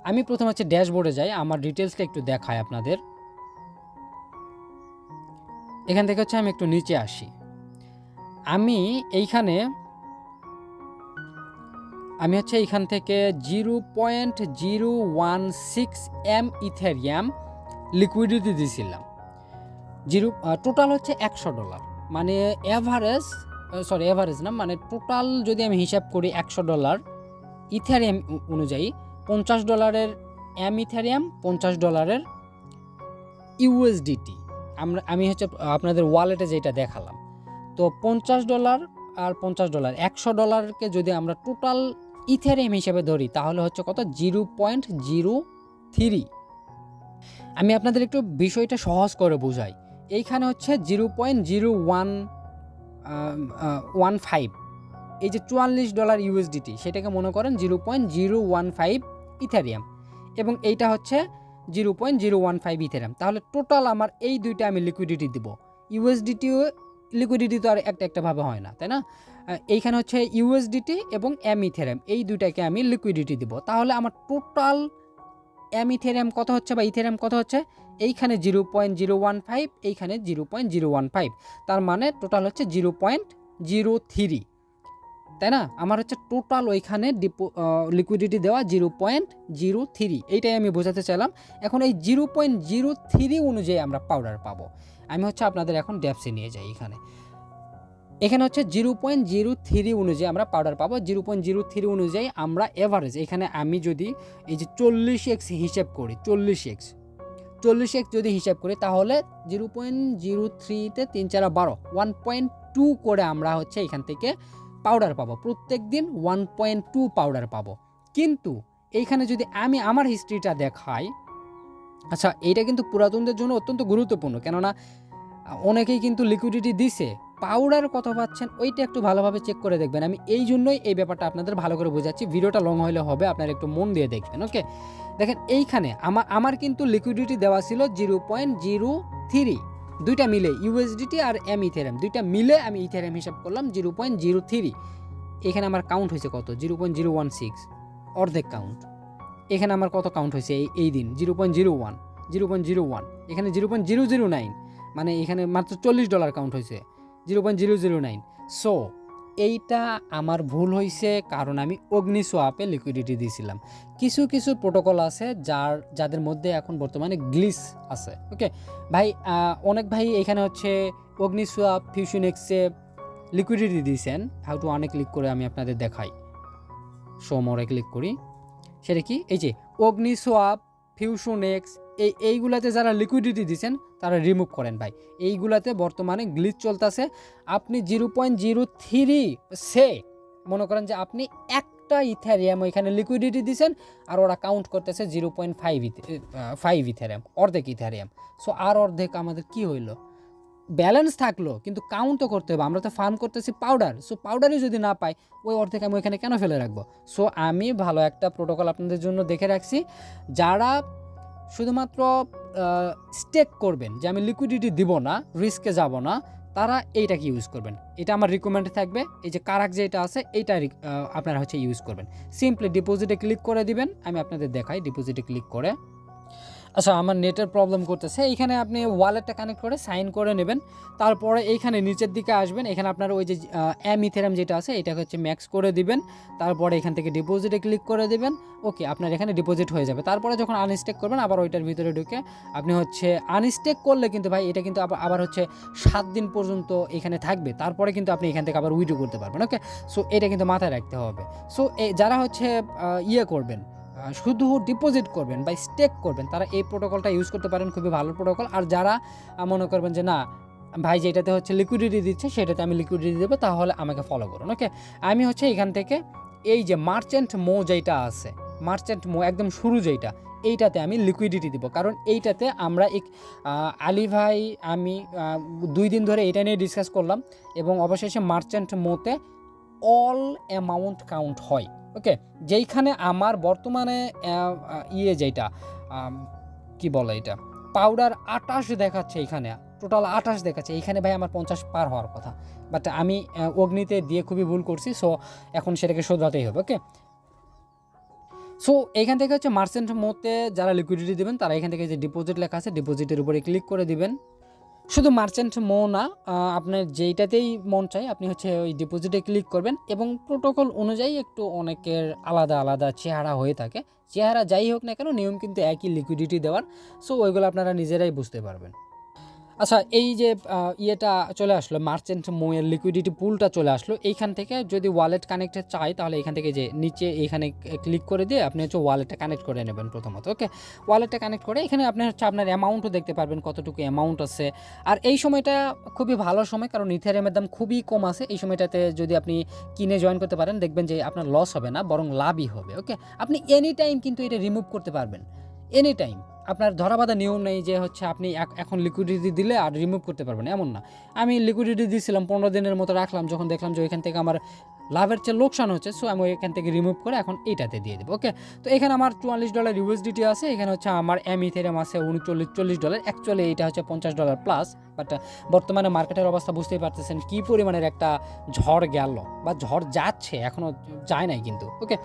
আমি প্রথমে হচ্ছে ড্যাশবোর্ডে যাই, আমার ডিটেলসটা একটু দেখাই আপনাদের। এখান থেকে হচ্ছে আমি একটু নিচে আসি, আমি হচ্ছে এইখান থেকে 0.016 M ইথেরিয়াম লিকুইডিটি দিয়েছিলাম। টোটাল হচ্ছে $100, মানে এভারেজ না, মানে টোটাল যদি আমি হিসাব করি $100 ইথেরিয়াম অনুযায়ী, $50 এম ইথেরিয়াম, $50 ইউএসডিটি। আমি হচ্ছে আপনাদের ওয়ালেটে যেটা দেখালাম, তো $50 আর $50, $100কে যদি আমরা টোটাল ইথেরিয়াম হিসেবে ধরি তাহলে হচ্ছে কত, 0.03। আমি আপনাদের একটু বিষয়টা সহজ করে বুঝাই। এইখানে হচ্ছে 0.0115, এই যে $44 ইউএসডিটি, সেটাকে মনে করেন 0.015 ইথেরিয়াম, এবং এইটা হচ্ছে 0.015 ইথেরিয়াম। তাহলে টোটাল আমার এই দুইটা আমি লিকুইডিটি দিব। ইউএসডিটিও লিকুইডিটি তো আর একটাভাবে হয় না, তাই না? এইখানে হচ্ছে ইউএসডিটি এবং এম ইথেরিয়াম, এই দুইটাকে আমি লিকুইডিটি দিব। তাহলে আমার টোটাল এম ইথেরিয়াম কত হচ্ছে বা ইথেরিয়াম কত হচ্ছে, এইখানে 0.015, এইখানে 0.015, তার মানে টোটাল হচ্ছে 0.03, তাই না? আমার হচ্ছে টোটাল ওইখানে লিকুইডিটি দেওয়া 0.03, এইটাই আমি বোঝাতে চাইলাম। এখন এই 0.03 অনুযায়ী আমরা পাউডার পাবো। আমি হচ্ছে আপনাদের এখন ডেপসে নিয়ে যাই। এখানে হচ্ছে 0.03 অনুযায়ী আমরা পাউডার পাবো। 0.03 অনুযায়ী আমরা এভারেজ, এখানে আমি যদি এই যে 40x হিসাব করি, 40x যদি হিসাব করি তাহলে 0.03তে 3 4 12, 1.2 করে আমরা হচ্ছে এখান থেকে পাউডার পাবো। প্রত্যেক দিন 1.2 পাউডার পাবো। কিন্তু এইখানে যদি আমি আমার হিস্ট্রিটা দেখাই, আচ্ছা এইটা কিন্তু পুরাতনদের জন্য অত্যন্ত গুরুত্বপূর্ণ, কেননা অনেকেই কিন্তু লিকুইডিটি দিছে, পাউডার কত পাচ্ছেন ওইটা একটু ভালোভাবে চেক করে দেখবেন। আমি এই জন্যই এই ব্যাপারটা আপনাদের ভালো করে বোঝাচ্ছি, ভিডিওটা লং হলে হবে, আপনারা একটু মন দিয়ে দেখবেন। ওকে, দেখেন এইখানে আমার কিন্তু লিকুইডিটি দেওয়া ছিল 0.03, দুইটা মিলে ইউএসডিটি আর এম ইথেরিয়াম, দুইটা মিলে আমি ইথেরিয়াম হিসাব করলাম 0.03। এখানে আমার কাউন্ট হয়েছে কত, 0.016, অর্ধেক কাউন্ট। এখানে আমার কত কাউন্ট হয়েছে এই দিন, 0.01, এখানে 0.009, মানে এখানে মাত্র $40 কাউন্ট হয়েছে, 0.009। সো এইটা আমার ভুল হয়েছে, কারণ আমি অগ্নিসোয়াপে লিকুইডিটি দিয়েছিলাম। কিছু প্রোটোকল আছে যাদের মধ্যে এখন বর্তমানে গ্লিচ আছে। ওকে ভাই, অনেক ভাই এখানে হচ্ছে অগ্নিসোয়াপ, ফিউশনেক্সে লিকুইডিটি দিয়েছেন। হাউ টু আনে ক্লিক করে আমি আপনাদের দেখাই, সোমরে ক্লিক করি। সেটা কি, এই যে অগ্নিসোয়াপ, ফিউশনেক্স, এইগুলাতে যারা লিকুইডিটি দিচ্ছেন তারা রিমুভ করেন ভাই। এইগুলাতে বর্তমানে গ্লিচ চলতেছে। আপনি 0.03 সে মনে করেন যে আপনি একটা ইথেরিয়াম ওইখানে লিকুইডিটি দিচ্ছেন, আর ওরা কাউন্ট করতেছে 0.5 ইথেরিয়াম, অর্ধেক ইথেরিয়াম। সো আর অর্ধেক আমাদের কি হইলো, ব্যালেন্স থাকলো, কিন্তু কাউন্ট তো করতে হবে। আমরা তো ফার্ম করতেছি পাউডার, সো পাউডারই যদি না পাই, ওই অর্ধেক আমি ওইখানে কেন ফেলে রাখবো? সো আমি ভালো একটা প্রোটোকল আপনাদের জন্য দেখে রাখছি। যারা শুধুমাত্র স্টেক করবেন যে আমি লিকুইডিটি দিব না, রিস্কে যাব না, তারা এইটাকে ইউজ করবেন। এটা আমার রিকমেন্ড থাকবে। এই যে কারাক যেটা আছে এইটা আপনারা হচ্ছে ইউজ করবেন। সিম্পলি ডিপোজিটে ক্লিক করে দিবেন। আমি আপনাদের দেখাই ডিপোজিটে ক্লিক করে। আচ্ছা, আমার নেটের প্রবলেম করতেছে। এইখানে আপনি ওয়ালেটটা কানেক্ট করে সাইন করে নেবেন। তারপরে এইখানে নিচের দিকে আসবেন, এখানে আপনার ওই যে এম ইথেরিয়াম যেটা আছে এটাকে হচ্ছে ম্যাক্স করে দিবেন। তারপরে এখান থেকে ডিপোজিটে ক্লিক করে দিবেন। ওকে, আপনার এখানে ডিপোজিট হয়ে যাবে। তারপরে যখন আনস্টেক করবেন আবার ওইটার ভিতরে ঢুকে আপনি হচ্ছে আনস্টেক করলে কিন্তু ভাই এটা কিন্তু আবার হচ্ছে 7 দিন পর্যন্ত এখানে থাকবে। তারপরে কিন্তু আপনি এখান থেকে আবার উইথড্র করতে পারবেন। ওকে, সো এটা কিন্তু মাথায় রাখতে হবে। সো যারা হচ্ছে করবেন, শুধু ডিপোজিট করবেন বা স্টেক করবেন, তারা এই প্রোটোকলটা ইউজ করতে পারেন, খুবই ভালো প্রোটোকল। আর যারা মনে করবেন যে না ভাই যেটাতে হচ্ছে লিকুইডিটি দিচ্ছে সেটাতে আমি লিকুইডিটি দেবো, তাহলে আমাকে ফলো করুন। ওকে, আমি হচ্ছে এখান থেকে এই যে মার্চেন্ট মো যেটা আছে, মার্চেন্ট মো একদম শুরু যেটা, এইটাতে আমি লিকুইডিটি দিব, কারণ এইটাতে আমরা আলী ভাই আমি 2 দিন ধরে এটা নিয়ে ডিসকাস করলাম এবং অবশেষে মার্চেন্ট মোতে অল অ্যামাউন্ট কাউন্ট হয়। ওকে, যেইখানে আমার বর্তমানে যেটা কি বলে এটা পাউডার 28 দেখাচ্ছে, এখানে টোটাল 28 দেখাচ্ছে, এইখানে ভাই আমার 50 পার হওয়ার কথা, বাট আমি অগ্নিতে দিয়ে খুবই ভুল করছি, সো এখন সেটাকে শোধরাতেই হবে। ওকে, সো এইখান থেকে হচ্ছে মার্চেন্ট মোতে যারা লিকুইডিটি দেবেন তারা এখান থেকে যে ডিপোজিট লেখা আছে ডিপোজিটের উপরে ক্লিক করে দিবেন। শুধু মার্চেন্ট মো না, আপনার যেইটাতেই মন চাই আপনি হচ্ছে ওই ডিপোজিটে ক্লিক করবেন এবং প্রোটোকল অনুযায়ী একটু অনেকের আলাদা আলাদা চেহারা হয়ে থাকে, চেহারা যাই হোক না কেন নিয়ম কিন্তু একই লিকুইডিটি দেওয়ার, সো ওইগুলো আপনারা নিজেরাই বুঝতে পারবেন। আচ্ছা, এই যে ইয়েটা চলে আসলো, মার্চেন্ট মোয়ের লিকুইডিটি পুলটা চলে আসলো, এইখান থেকে যদি ওয়ালেট কানেক্টেড চাই তাহলে এখান থেকে যে নিচে এইখানে ক্লিক করে দিয়ে আপনি হচ্ছে ওয়ালেটটা কানেক্ট করে নেবেন প্রথমত। ওকে, ওয়ালেটটা কানেক্ট করে এখানে আপনি হচ্ছে আপনার অ্যামাউন্টও দেখতে পারবেন কতটুকু অ্যামাউন্ট আছে। আর এই সময়টা খুবই ভালো সময়, কারণ ইথেরিয়ামের দাম খুবই কম আছে। এই সময়টাতে যদি আপনি কিনে জয়েন করতে পারেন দেখবেন যে আপনার লস হবে না, বরং লাভই হবে। ওকে, আপনি এনি টাইম কিন্তু এটা রিমুভ করতে পারবেন, এনি টাইম। আপনার ধরাবাঁধা নিয়ম নেই যে হচ্ছে আপনি এখন লিকুইডিটি দিলে আর রিমুভ করতে পারবেন, এমন না। আমি লিকুইডিটি দিয়েছিলাম 15 দিনের মতো রাখলাম, যখন দেখলাম যে ওইখান থেকে আমার লাভের চেয়ে লোকসান হচ্ছে, সো আমি ওইখান থেকে রিমুভ করে এখন এইটাতে দিয়ে দেবো। ওকে, তো এখানে আমার $44 ইউএসডিটি আছে, এখানে হচ্ছে আমার ইথেরিয়াম আছে $40 অ্যাকচুয়ালি এইটা হচ্ছে $50 প্লাস, বাট বর্তমানে মার্কেটের অবস্থা বুঝতেই পারতেছেন কী পরিমাণের একটা ঝড় গেল বা ঝড় যাচ্ছে, এখনও যায় নাই কিন্তু। ওকে,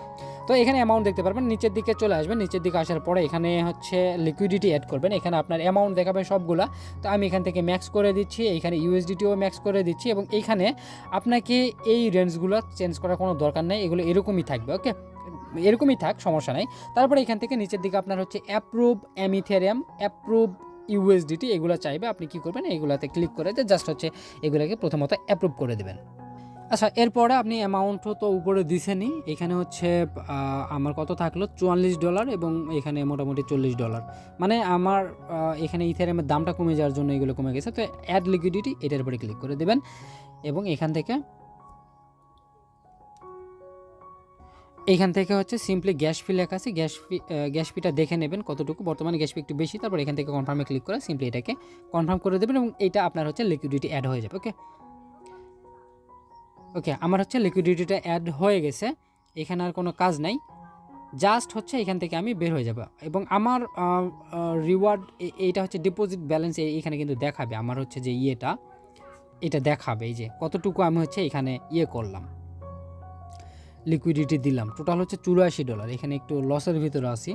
তো এখানে অ্যামাউন্ট দেখতে পারবেন, নিচের দিকে চলে আসবেন, নিচের দিকে আসার পরে এখানে হচ্ছে লিকুইডিটি অ্যাড করবেন, এখানে আপনার অ্যামাউন্ট দেখাবে সবগুলা। তো আমি এখান থেকে ম্যাক্স করে দিচ্ছি, এইখানে ইউএসডিটিও ম্যাক্স করে দিচ্ছি এবং এইখানে আপনাকে এই রেঞ্জগুলো চেঞ্জ করার কোনো দরকার নেই, এগুলো এরকমই থাকবে। ওকে, এরকমই থাক, সমস্যা নাই। তারপরে এখান থেকে নিচের দিকে আপনার হচ্ছে অ্যাপ্রুভ ইথেরিয়াম, অ্যাপ্রুভ ইউএসডিটি, এগুলো চাইবে, আপনি কি করবেন এগুলাতে ক্লিক করে জাস্ট হচ্ছে এগুলোকে প্রথমত অ্যাপ্রুভ করে দেবেন। আচ্ছা, এরপরে আপনি অ্যামাউন্টও তো উপরে দিছেনই, এখানে হচ্ছে আমার কত থাকলো $44 এবং এখানে মোটামুটি $40, মানে আমার এখানে ইথেরিয়ামের দামটা কমে যাওয়ার জন্য এগুলো কমে গেছে। তো অ্যাড লিকুইডিটি এটার উপরে ক্লিক করে দেবেন এবং এখান থেকে হচ্ছে সিম্পলি গ্যাস ফি লেখা আছে, গ্যাস ফিটা দেখে নেবেন কতটুকু, বর্তমানে গ্যাস ফি একটু বেশি। তারপর এখান থেকে কনফার্মে ক্লিক করে সিম্পলি এটাকে কনফার্ম করে দেবেন এবং এইটা আপনার হচ্ছে লিকুইডিটি অ্যাড হয়ে যাবে। ওকে, আমার হচ্ছে লিকুইডিটিটা অ্যাড হয়ে গেছে, এখানে আর কোনো কাজ নাই, জাস্ট হচ্ছে এখান থেকে আমি বের হয়ে যাব এবং আমার রিওয়ার্ড এইটা হচ্ছে ডিপোজিট ব্যালেন্স এখানে কিন্তু দেখাবে, আমার হচ্ছে যে এটা দেখাবে এই যে কতটুকু আমি হচ্ছে এখানে করলাম, লিকুইডিটি দিলাম, টোটাল হচ্ছে $84। এখানে একটু লসের ভিতরে আছি,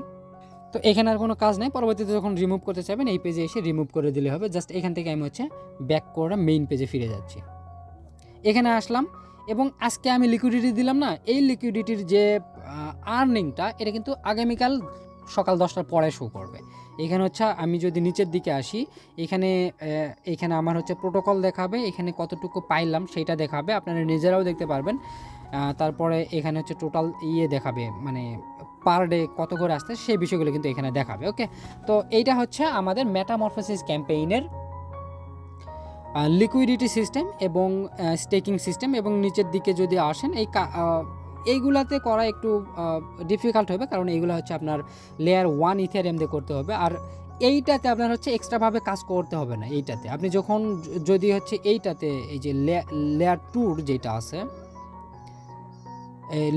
তো এখানে আর কোনো কাজ নেই। পরবর্তীতে যখন রিমুভ করতে চাইবেন এই পেজে এসে রিমুভ করে দিলে হবে। জাস্ট এখান থেকে আমি হচ্ছে ব্যাক করে মেইন পেজে ফিরে যাচ্ছি, এখানে আসলাম এবং আজকে আমি লিকুইডিটি দিলাম না, এই লিকুইডিটির যে আর্নিংটা এটা কিন্তু আগামীকাল সকাল 10টার পরে শো করবে। এখানে হচ্ছে আমি যদি নিচের দিকে আসি, এখানে আমার হচ্ছে প্রোটোকল দেখাবে, এখানে কতটুকু পাইলাম সেটা দেখাবে, আপনারা নিজেরাও দেখতে পারবেন। তারপরে এখানে হচ্ছে টোটাল দেখাবে, মানে পার ডে কত করে আসছে সেই বিষয়গুলো কিন্তু এখানে দেখাবে। ওকে, তো এইটা হচ্ছে আমাদের মেটামরফোসিস ক্যাম্পেইনের লিকুইডিটি সিস্টেম এবং স্টেকিং সিস্টেম। এবং নিচের দিকে যদি আসেন এইগুলাতে করা একটু ডিফিকাল্ট হবে, কারণ এইগুলো হচ্ছে আপনার লেয়ার 1 ইথেরিয়াম দিয়ে করতে হবে, আর এইটাতে আপনার হচ্ছে এক্সট্রাভাবে কাজ করতে হবে না। এইটাতে আপনি যখন যদি হচ্ছে এইটাতে এই যে লেয়ার 2 যেটা আছে,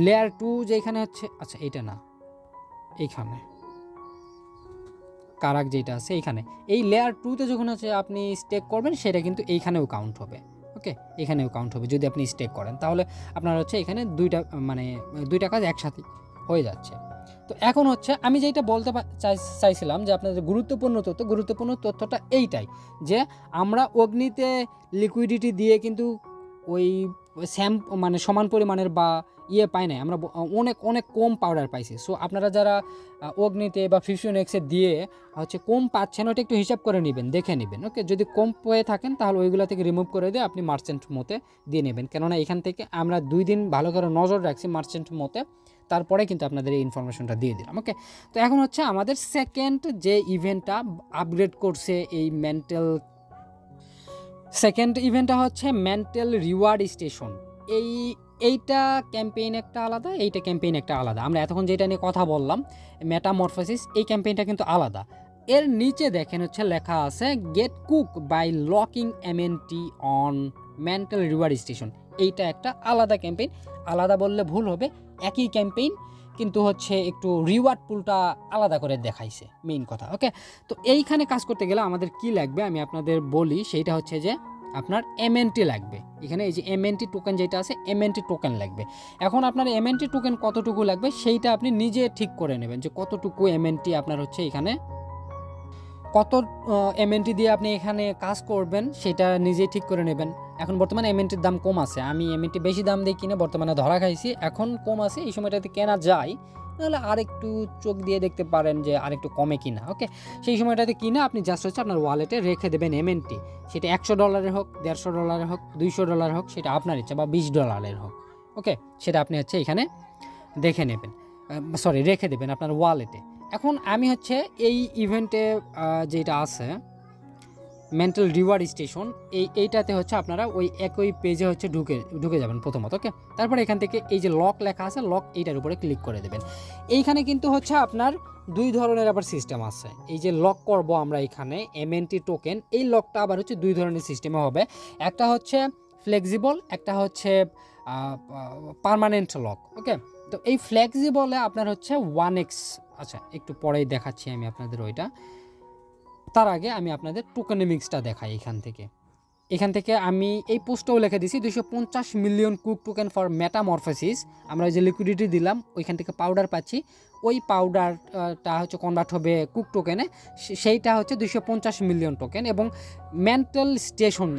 লেয়ার 2 যেখানে হচ্ছে, আচ্ছা এটা না, এইখানে কারাক যেটা আছে এইখানে, এই লেয়ার 2তে যখন হচ্ছে আপনি স্টেক করবেন সেটা কিন্তু এইখানেও কাউন্ট হবে। ওকে, এখানেও কাউন্ট হবে যদি আপনি স্টেক করেন, তাহলে আপনার হচ্ছে এখানে দুইটা কাজ একসাথে হয়ে যাচ্ছে। তো এখন হচ্ছে আমি যেটা বলতে চাইছিলাম যে আপনাদের গুরুত্বপূর্ণ তথ্যটা এইটাই, যে আমরা অগ্নিতে লিকুইডিটি দিয়ে কিন্তু ওই মানে সমান পরিমাণের বা পাই নাই, আমরা অনেক অনেক কম পাউডার পাইছি। সো আপনারা যারা অগ্নিতে বা ফিউশন এক্সে দিয়ে হচ্ছে কম পাচ্ছেন, ওটা একটু হিসাব করে নেবেন, দেখে নেবেন। ওকে, যদি কম পেয়ে থাকেন তাহলে ওইগুলো থেকে রিমুভ করে দিয়ে আপনি মার্চেন্ট মোতে দিয়ে নেবেন, কেননা এখান থেকে আমরা 2 দিন ভালো করে নজর রাখছি মার্চেন্ট মোতে, তারপরে কিন্তু আপনাদের এই ইনফরমেশনটা দিয়ে দিলাম। ওকে, তো এখন হচ্ছে আমাদের সেকেন্ড যে ইভেন্টটা আপগ্রেড করছে এই সেকেন্ড ইভেন্টটা হচ্ছে মেন্টাল রিওয়ার্ড স্টেশন। এইটা ক্যাম্পেইন একটা আলাদা, এইটা ক্যাম্পেইন একটা আলাদা। আমরা এতক্ষণ যেটা নিয়ে কথা বললাম মেটামরফোসিস, এই ক্যাম্পেইনটা কিন্তু আলাদা। এর নিচে দেখেন হচ্ছে লেখা আছে get cook by locking MNT on mental reward station. এইটা একটা আলাদা ক্যাম্পেইন, আলাদা বললে ভুল হবে, একই ক্যাম্পেইন কিন্তু হচ্ছে একটু রিওয়ার্ড পুলটা আলাদা করে দেখাইছে, মেইন কথা। ওকে, তো এইখানে কাজ করতে গেলে আমাদের কি লাগবে আমি আপনাদের বলি, সেইটা হচ্ছে যে আপনার এমএনটি লাগবে। এখানে এই যে এমএনটি টোকেন যেটা আছে, এমএনটি টোকেন লাগবে। এখন আপনার এমএনটি টোকেন কতটুকু লাগবে সেইটা আপনি নিজে ঠিক করে নেবেন যে কতটুকু এমএনটি আপনার হচ্ছে এখানে, কত এমএনটি দিয়ে আপনি এখানে কাজ করবেন সেটা নিজেই ঠিক করে নেবেন। এখন বর্তমানে এমএনটির দাম কম আছে, আমি এমএনটি বেশি দাম দিয়ে কিনে বর্তমানে ধরা খাইছি, এখন কম আছে, এই সময়টাতে কেনা যায়, নাহলে আরেকটু চোখ দিয়ে দেখতে পারেন যে আরেকটু কমে কিনা। ওকে, সেই সময়টাতে কিনা আপনি জাস্ট হচ্ছে আপনার ওয়ালেটে রেখে দেবেন এমএনটি, সেটা $100 হোক, $150 হোক, $200 হোক, সেটা আপনার ইচ্ছা, বা $20 হোক। ওকে, সেটা আপনি হচ্ছে এখানে দেখে নেবেন, রেখে দেবেন আপনার ওয়ালেটে। এখন আমি হচ্ছে এই ইভেন্টে যেটা আছে মেন্টাল রিওয়ার্ড স্টেশন, এইটাতে হচ্ছে আপনারা ওই একই পেজে হচ্ছে ঢুকে যাবেন প্রথমত। ওকে, তারপর এখান থেকে এই যে লক লেখা আছে, লক এইটার উপরে ক্লিক করে দেবেন। এইখানে কিন্তু হচ্ছে আপনার দুই ধরনের আবার সিস্টেম আছে। এই যে লক করব আমরা এখানে এমএনটি টোকেন, এই লকটা আবার হচ্ছে দুই ধরনের সিস্টেমে হবে, একটা হচ্ছে ফ্লেক্সিবল, একটা হচ্ছে পার্মানেন্ট লক। ওকে, তো এই ফ্লেক্সিবলে আপনার হচ্ছে 1x, আচ্ছা একটু পরেই দেখাচ্ছি আমি আপনাদের ওইটা, তার আগে আমি আপনাদের টোকেনমিক্সটা দেখাই। এখান থেকে আমি এই পোস্টটাও লিখে দিছি 250 million cook token for metamorphosis. আমরা ওই যে লিকুইডিটি দিলাম ওইখান থেকে পাউডার পাচ্ছি, ওই পাউডারটা হচ্ছে কনভার্ট হবে কুক টোকেনে, সেইটা হচ্ছে 250 মিলিয়ন টোকেন। এবং মেন্টাল স্টেশন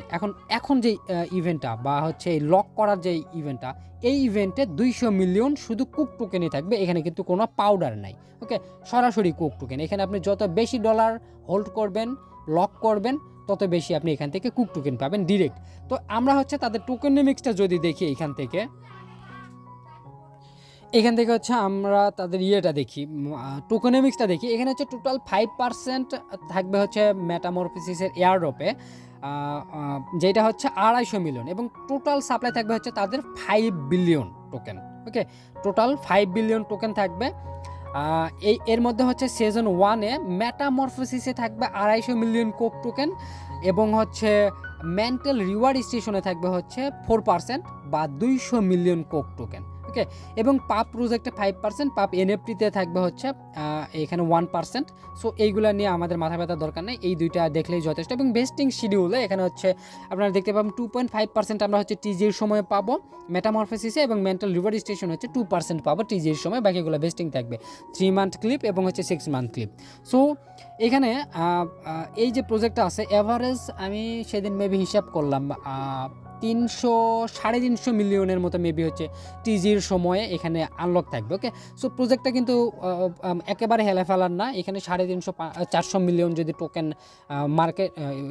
এখন যে ইভেন্টটা বা হচ্ছে এই লক করার যে ইভেন্টটা, এই ইভেন্টে 200 মিলিয়ন শুধু কুক টোকেনই থাকবে, এখানে কিন্তু কোনো পাউডার নাই। ওকে, সরাসরি কুক টোকেন। এখানে আপনি যত বেশি ডলার হোল্ড করবেন, লক করবেন, তত বেশি আপনি এখান থেকে কুক টোকেন পাবেন ডিরেক্ট। তো আমরা হচ্ছে তাদের টোকেনমিক্সটা যদি দেখি এখান থেকে হচ্ছে আমরা তাদের ইয়েটা দেখি, টোকেনমিক্সটা দেখি। এখানে হচ্ছে টোটাল 5% থাকবে হচ্ছে মেটামরফোসিসের এয়ারড্রপে, যেটা হচ্ছে 250 মিলিয়ন, এবং টোটাল সাপ্লাই থাকবে হচ্ছে তাদের 5 বিলিয়ন টোকেন। ওকে, টোটাল 5 বিলিয়ন টোকেন থাকবে। এর মধ্যে হচ্ছে সিজন 1-এ মেটামরফোসিসে থাকবে 250 মিলিয়ন কোক টোকেন, এবং হচ্ছে মেন্টাল রিওয়ার্ড স্টেশনে থাকবে হচ্ছে 4% বা 200 মিলিয়ন কোক টোকেন। ওকে, এবং পাপ প্রজেক্টে 5%, পাপ এনএফটিতে থাকবে হচ্ছে এখানে 1%। সো এইগুলো নিয়ে আমাদের মাথা ব্যথার দরকার নেই, এই দুইটা দেখলেই যথেষ্ট। এবং বেস্টিং শিডিউলে এখানে হচ্ছে আপনারা দেখতে পাবেন 2.5% আমরা হচ্ছে টিজির সময় পাবো মেটামরফোসিসে, এবং মেন্টাল রিওয়ার্ড স্টেশন হচ্ছে 2% পাবো টিজির সময়, বাকিগুলো বেস্টিং থাকবে 3 মান্থ ক্লিপ এবং হচ্ছে 6 মান্থ ক্লিপ। সো এখানে এই যে প্রজেক্টটা আছে এভারেজ আমি সেদিন মেবি হিসাব করলাম 300-350 মিলিয়নের মতো মেবি হচ্ছে টিজির সময়ে এখানে আনলক থাকবে। ওকে, সো প্রজেক্টটা কিন্তু একেবারে হেলে ফেলার না, এখানে 350-400 মিলিয়ন যদি টোকেন মার্কেট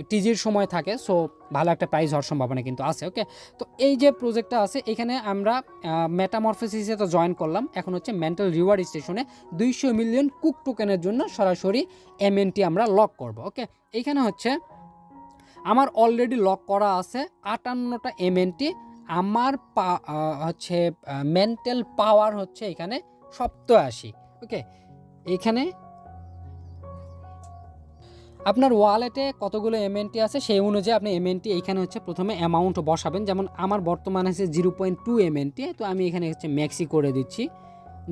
টিজির সময় থাকে, সো ভালো একটা প্রাইস হওয়ার সম্ভাবনা কিন্তু আছে। ওকে, তো এই যে প্রজেক্টটা আছে এখানে আমরা মেটামরফোসিসে তো জয়েন করলাম, এখন হচ্ছে মেন্টাল রিওয়ার্ড স্টেশনে 200 মিলিয়ন কুক টোকেনের জন্য সরাসরি এমএনটি আমরা লক করব। ওকে, এইখানে হচ্ছে আমার অলরেডি লক করা আছে 58টা এমএনটি, আমার হচ্ছে মেন্টাল পাওয়ার হচ্ছে এখানে 87। ওকে, এখানে আপনার ওয়ালেটে কতগুলো এমএনটি আছে সেই অনুযায়ী আপনি এমএনটি এইখানে হচ্ছে প্রথমে অ্যামাউন্ট বসাবেন। যেমন আমার বর্তমানে আছে 0.2 এমএনটি, তো আমি এখানে হচ্ছে ম্যাক্সি করে দিচ্ছি,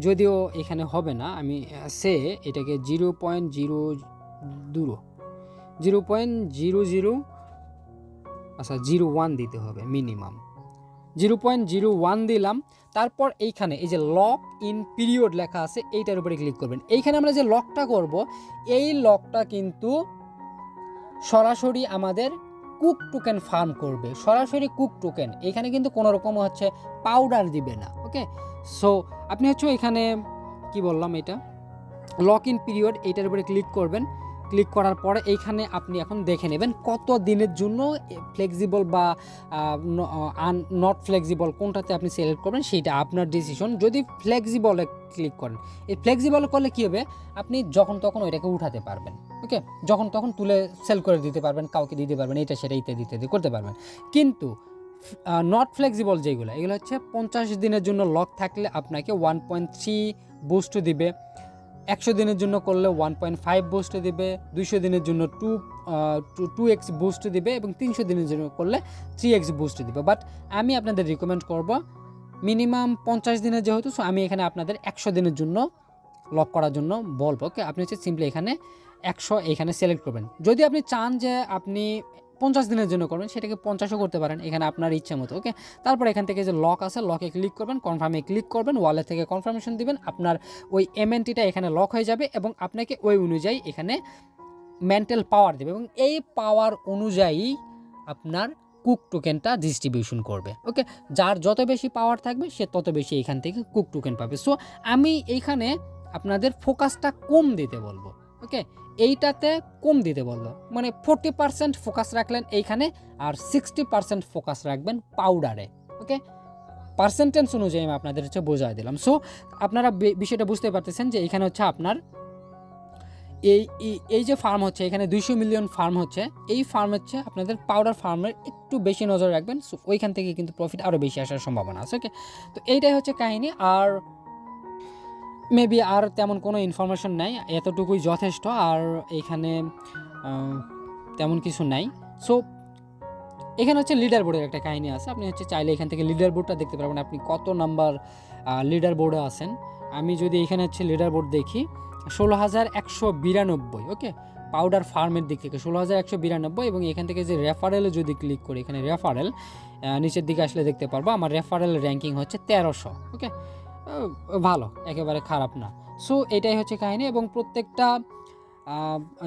যদিও এখানে হবে না, আমি এটাকে 0.00 আচ্ছা 01 দিতে হবে মিনিমাম, 0.01 দিলাম। তারপর এইখানে এই যে লক ইন পিরিয়ড লেখা আছে এইটার উপরে ক্লিক করবেন। এইখানে আমরা যে লকটা করব, এই লকটা কিন্তু সরাসরি আমাদের কুক টোকেন ফার্ম করবে, সরাসরি কুক টোকেন, এখানে কিন্তু কোনো রকম হচ্ছে পাউডার দিবে না। ওকে, সো আপনি হচ্ছে এখানে কি বললাম, এটা লক ইন পিরিয়ড, এইটার উপরে ক্লিক করবেন। ক্লিক করার পরে এইখানে আপনি এখন দেখে নেবেন কত দিনের জন্য ফ্লেক্সিবল বা নট ফ্লেক্সিবল কোনটাতে আপনি সিলেক্ট করবেন, সেইটা আপনার ডিসিশন। যদি ফ্লেক্সিবলে ক্লিক করেন, এই ফ্লেক্সিবল করলে কী হবে, আপনি যখন তখন ওইটাকে উঠাতে পারবেন। ওকে, যখন তখন তুলে সেল করে দিতে পারবেন, কাউকে দিতে পারবেন, এটা সেটা ইত্যাদি ইত্যাদি করতে পারবেন। কিন্তু নট ফ্লেক্সিবল যেগুলো, এগুলো হচ্ছে 50 দিনের জন্য লক থাকলে আপনাকে 1.3 বুস্ট দিবে, 100 দিনের জন্য করলে 1.5 বুস্ট দিবে, 200 দিনের জন্য 2x বুস্ট দিবে এবং 300 দিনের জন্য করলে 3x বুস্ট দিবে। বাট আমি আপনাদের রিকমেন্ড করব মিনিমাম 50 দিনের যেহেতু, সো আমি এখানে আপনাদের 100 দিনের জন্য লক করার জন্য বলবো। ওকে, আপনি হচ্ছে সিম্পলি এখানে 100 এখানে সিলেক্ট করবেন। যদি আপনি চান যে আপনি 50 দিনের জন্য করবেন, সেটাকে 50ও করতে পারেন, এখানে আপনার ইচ্ছা মতো। ওকে, তারপর এখান থেকে যে লক আছে, লকে ক্লিক করবেন, কনফার্মে ক্লিক করবেন, ওয়ালেট থেকে কনফার্মেশন দিবেন, আপনার ওই এমএনটিটা এখানে লক হয়ে যাবে এবং আপনাকে ওই অনুযায়ী এখানে মেন্টাল পাওয়ার দেবে এবং এই পাওয়ার অনুযায়ী আপনার কুক টোকেনটা ডিস্ট্রিবিউশন করবে। ওকে, যার যত বেশি পাওয়ার থাকবে সে তত বেশি এখান থেকে কুক টোকেন পাবে। সো আমি এইখানে আপনাদের ফোকাসটা কম দিতে বলবো। ওকে, এইটাতে কম দিতে বললো, মানে 40% ফোকাস রাখলেন এইখানে আর 60% ফোকাস রাখবেন পাউডারে। ওকে, পার্সেন্টেজ অনুযায়ী আমি আপনাদের হচ্ছে বোঝাই দিলাম। সো আপনারা বিষয়টা বুঝতে পারতেছেন যে এখানে হচ্ছে আপনার এই যে ফার্ম হচ্ছে, এখানে 200 মিলিয়ন ফার্ম হচ্ছে, এই ফার্ম হচ্ছে আপনাদের পাউডার ফার্মের একটু বেশি নজর রাখবেন। সো ওইখান থেকে কিন্তু প্রফিট আরও বেশি আসার সম্ভাবনা আছে। ওকে, তো এইটাই হচ্ছে কাহিনী, আর মেবি আর তেমন কোনো ইনফরমেশন নাই, এতটুকুই যথেষ্ট, আর এখানে তেমন কিছু নাই। সো এখানে হচ্ছে লিডার বোর্ডের একটা কাহিনী আছে, আপনি হচ্ছে চাইলে এখান থেকে লিডার বোর্ডটা দেখতে পারবেন, আপনি কত নাম্বার লিডার বোর্ডে আছেন। আমি যদি এখানে হচ্ছে লিডার বোর্ড দেখি 16,192। ওকে, পাউডার ফার্মের দিক থেকে 16,192 এবং এখান থেকে যে রেফারেলে যদি ক্লিক করি, এখানে রেফারেল নিচের দিকে আসলে দেখতে পারবো আমার রেফারেল র্যাঙ্কিং হচ্ছে 1300। ওকে, ভালো, একেবারে খারাপ না। সো এটাই হচ্ছে কাহিনী এবং প্রত্যেকটা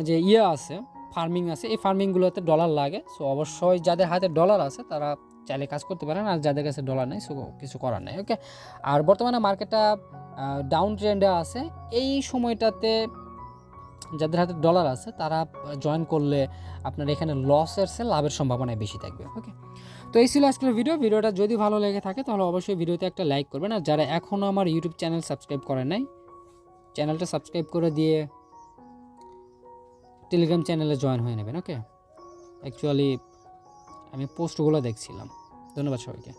যে আছে ফার্মিং আছে, এই ফার্মিংগুলোতে ডলার লাগে। সো অবশ্যই যাদের হাতে ডলার আছে তারা চাইলে কাজ করতে পারেন, আর যাদের কাছে ডলার নেই সো কিছু করার নেই। ওকে, আর বর্তমানে মার্কেটটা ডাউন ট্রেন্ডে আছে, এই সময়টাতে যাদের হাতে ডলার আছে তারা জয়েন করলে আপনার এখানে লসের চেয়ে লাভের সম্ভাবনা বেশি থাকবে। ওকে, তো এই ছিল আজকের ভিডিওটা যদি ভালো লেগে থাকে তাহলে অবশ্যই ভিডিওতে একটা লাইক করবেন, আর যারা এখনও আমার ইউটিউব চ্যানেল সাবস্ক্রাইব করে নাই, চ্যানেলটা সাবস্ক্রাইব করে দিয়ে টেলিগ্রাম চ্যানেলে জয়েন হয়ে নেবেন। ওকে, অ্যাকচুয়ালি আমি পোস্টগুলো দেখছিলাম। ধন্যবাদ সবাইকে।